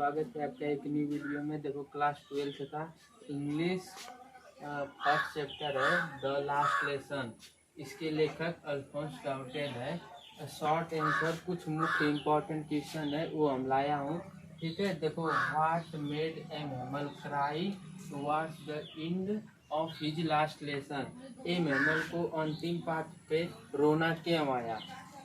स्वागत है आपका एक न्यू वीडियो में। देखो क्लास 12 का इंग्लिश फर्स्ट चैप्टर है द लास्ट लेसन। इसके लेखक अल्फोंस डाउटेन है। शॉर्ट आंसर कुछ मुख्य इम्पोर्टेंट क्वेश्चन है वो हम लाया हूँ। ठीक है, देखो what made a mammal cry towards the end of his last lesson. M Hamel को अंतिम पाठ पे रोना क्यों आया?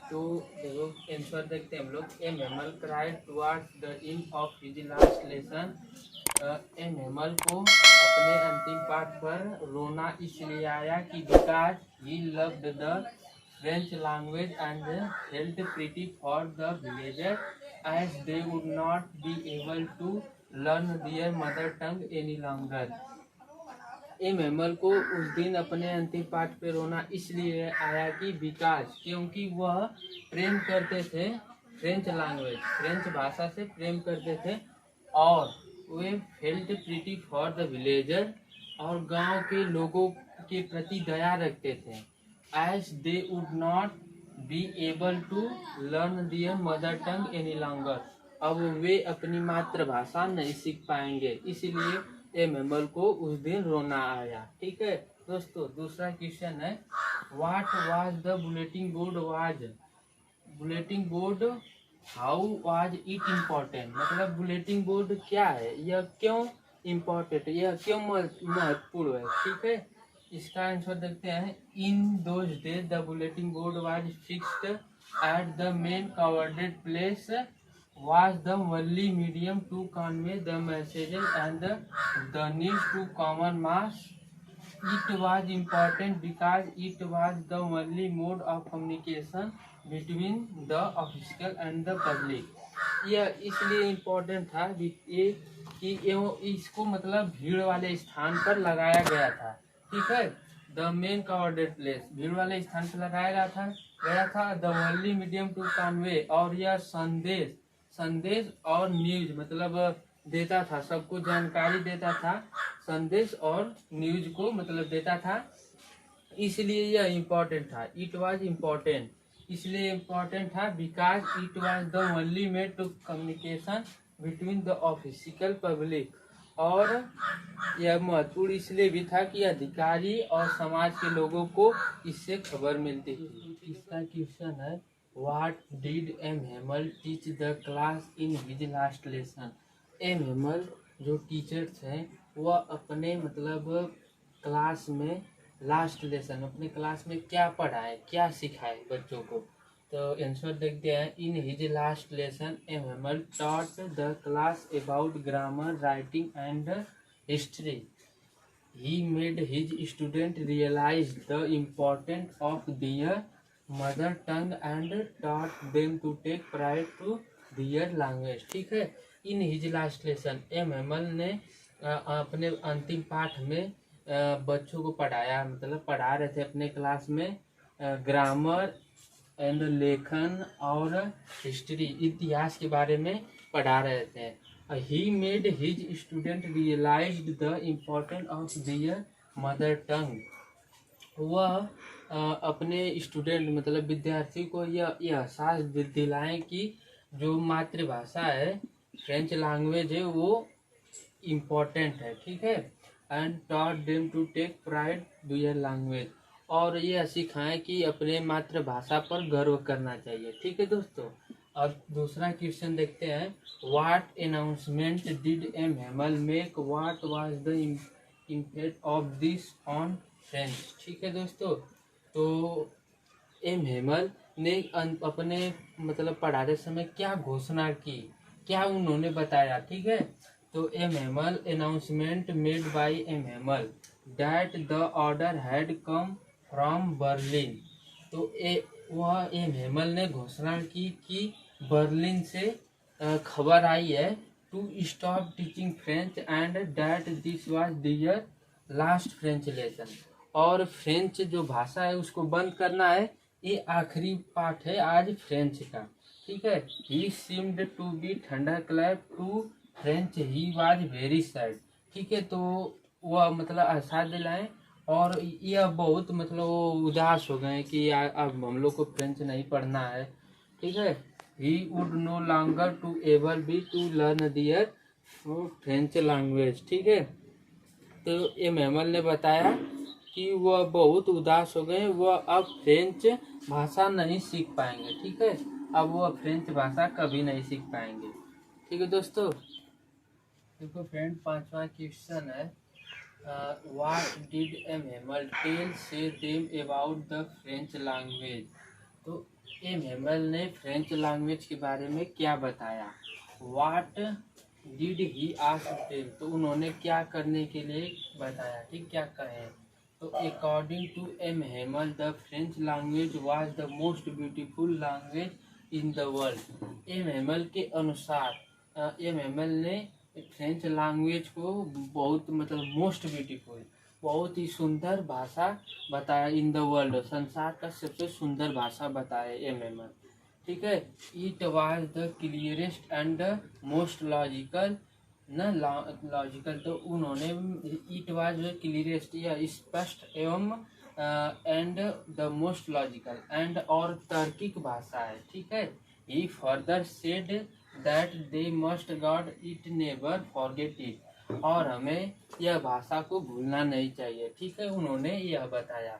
तो देखो आंसर देखते हैं हम लोग। M Hamel cried towards the end of his last lesson. M Hamel को अपने अंतिम पाठ पर रोना इसलिए आया कि because he loved the French language and felt pretty for the villager as they would not be able to learn their mother tongue any longer. M Hamel को उस दिन अपने अंतिम पाठ पे रोना इसलिए आया कि बिकॉज क्योंकि वह प्रेम करते थे फ्रेंच लैंग्वेज, फ्रेंच भाषा से प्रेम करते थे, और वे felt pretty for the villager और गांव के लोगों के प्रति दया रखते थे। As they would not be able to learn their mother tongue any longer. अब वे अपनी मातृभाषा नहीं सीख पाएंगे, इसलिए ए मैमल को उस दिन रोना आया। ठीक है दोस्तों, दूसरा क्वेश्चन है what was the bulletin board was. Bulletin board how was it important, मतलब बुलेटिन बोर्ड क्या है, यह क्यों इम्पोर्टेंट, यह क्यों महत्वपूर्ण है। ठीक है, इसका आंसर देखते हैं। In those days the bulletin board was fixed at the main covered place was the only medium to convey the messages and the news to common mass. It was important because it was the only mode of communication between the official and the public. यह इसलिए important था ये कि इसको मतलब भीड़ वाले स्थान पर लगाया गया था। ठीक है, द मेन कवर्डेड प्लेस, भीड़ वाले स्थान पर लगाया गया था। The only medium to convey, और यह संदेश और न्यूज मतलब देता था, सबको जानकारी देता था, संदेश और न्यूज को मतलब देता था, इसलिए यह इम्पोर्टेंट था। इट वाज इम्पोर्टेंट इसलिए इम्पोर्टेंट था because it was the only made to communication between the official public. और यह महत्वपूर्ण इसलिए भी था कि अधिकारी और समाज के लोगों को इससे खबर मिलती थी। इसका क्वेश्चन है What did M. Hamel teach the class in his last lesson? M. Hamel जो टीचर्स हैं वह अपने मतलब क्लास में लास्ट लेसन अपने क्लास में क्या पढ़ाए, क्या सिखाए बच्चों को। तो आंसर देखते हैं। In his last lesson M Hamel taught the class about grammar, writing and history. He made his student realise the importance of their mother tongue and taught them to take pride to their language. ठीक है, in his last lesson M Hamel ने अपने अंतिम पाठ में बच्चों को पढ़ाया, मतलब पढ़ा रहे थे अपने क्लास में ग्रामर एंड लेखन और हिस्ट्री, इतिहास के बारे में पढ़ा रहे थे। He made his student realised the importance of their mother tongue. वह अपने स्टूडेंट मतलब विद्यार्थी को यह एहसास दिलाएं कि जो मातृभाषा है फ्रेंच लैंग्वेज है वो इम्पोर्टेंट है। ठीक है, and taught them to take pride their language, और यह सिखाएं कि अपने मातृभाषा पर गर्व करना चाहिए। ठीक है दोस्तों, अब दूसरा क्वेश्चन देखते हैं। What announcement did M Hamel make, what was the impact of this on French. ठीक है दोस्तों, तो एम हैमल ने अपने मतलब पढ़ाते समय क्या घोषणा की, क्या उन्होंने बताया। ठीक है, तो M Hamel announcement made by M Hamel that the order had come from Berlin. तो वह एम हैमल ने घोषणा की कि बर्लिन से खबर आई है to stop teaching French and that this was their last French lesson. और फ्रेंच जो भाषा है उसको बंद करना है, ये आखिरी पाठ है आज फ्रेंच का। ठीक है, he seemed to be thunder clap to French, he was very sad. ठीक है, तो वह मतलब एहसास दिलाएं और यह बहुत मतलब वो उदास हो गए कि अब हम लोग को फ्रेंच नहीं पढ़ना है। ठीक है, he would no longer to able be to learn their French language. ठीक है, तो एमेमल ने बताया कि वह बहुत उदास हो गए, वह अब फ्रेंच भाषा नहीं सीख पाएंगे। ठीक है, अब वह फ्रेंच भाषा कभी नहीं सीख पाएंगे। ठीक है दोस्तों, देखो फ्रेंड, 5वां क्वेश्चन है, व्हाट डिड एमेमल टेल से them about the French language. तो एमेमल ने फ्रेंच लैंग्वेज के बारे में क्या बताया। What did he ask them, तो उन्होंने क्या करने के लिए बताया। ठीक, क्या कहे। तो according to M Hamel the French language was the most beautiful language in the world. M Hamel के अनुसार एमेमल ने फ्रेंच लैंग्वेज को बहुत मोस्ट ब्यूटीफुल, बहुत ही सुंदर भाषा बताया इन द वर्ल्ड, संसार का सबसे सुंदर भाषा बताया एमेमल। ठीक है, it was the clearest and most logical, न लॉजिकल, तो उन्होंने इट वाज क्लियरेस्ट या स्पष्ट एवं and the most logical and और तार्किक भाषा है। ठीक है, he further said that they must guard it never forget it, और हमें यह भाषा को भूलना नहीं चाहिए। ठीक है, उन्होंने यह बताया।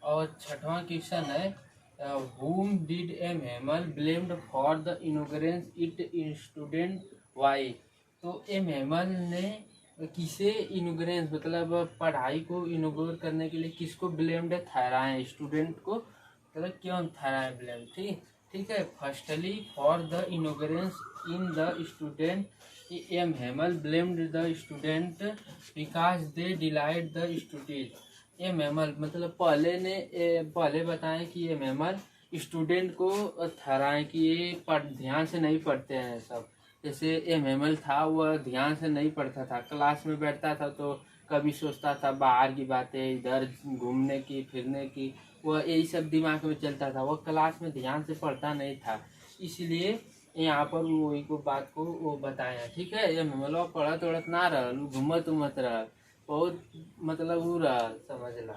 और 6वां क्वेश्चन है, whom did M Hamel blamed for the ignorance it student why. तो एमेमल ने किसे इनॉग्रेंस पढ़ाई को इनॉग्रेट करने के लिए किसको ब्लेम्ड ठहराए, स्टूडेंट को क्यों ठहराए ब्लेम। ठीक है, firstly for the ignorance in the student M Hamel blamed the student because they delayed the student. M Hamel पहले बताएं कि एमेमल स्टूडेंट को ठहराएं कि ये ध्यान से नहीं पढ़ते हैं सब। जैसे एमेमल था, वह ध्यान से नहीं पढ़ता था, क्लास में बैठता था तो कभी सोचता था बाहर की बातें, इधर घूमने की फिरने की, वह यही सब दिमाग में चलता था, वह क्लास में ध्यान से पढ़ता नहीं था। इसलिए यहाँ पर वही को बात को वो बताया। ठीक है, एमेमल पढ़त उड़त ना रह, घूमत उमत रह, बहुत वो रहा, समझ ला।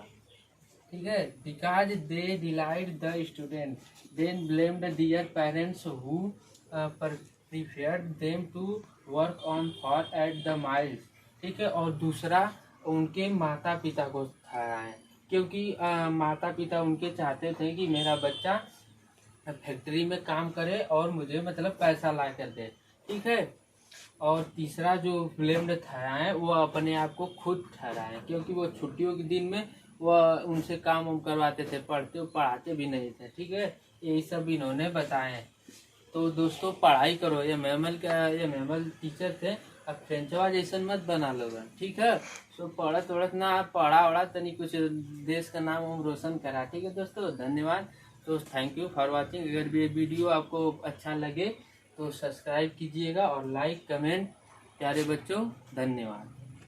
ठीक है, because they delayed the student then blamed their parents who preferred them to work on for at the miles. ठीक है, और दूसरा उनके माता पिता को ठहराएं, क्योंकि माता पिता उनके चाहते थे कि मेरा बच्चा फैक्ट्री में काम करे और मुझे पैसा ला कर दे। ठीक है, और तीसरा जो ब्लेम्ड ठहराए वो अपने आप को खुद ठहराए, क्योंकि वो छुट्टियों के दिन में वह उनसे काम उम करवाते थे, पढ़ाते भी नहीं थे। ठीक है, यही सब इन्होंने बताए। तो दोस्तों पढ़ाई करो, ये एमेमल टीचर थे, अब फ्रेंचवा जैसन मत बना लोगे। ठीक है, तो पढ़त उड़त ना, पढ़ा तनी कुछ देश का नाम रोशन करा। ठीक है दोस्तों, धन्यवाद। तो थैंक यू फॉर वॉचिंग। अगर ये वीडियो आपको अच्छा लगे तो सब्सक्राइब कीजिएगा और लाइक कमेंट। प्यारे बच्चों, धन्यवाद।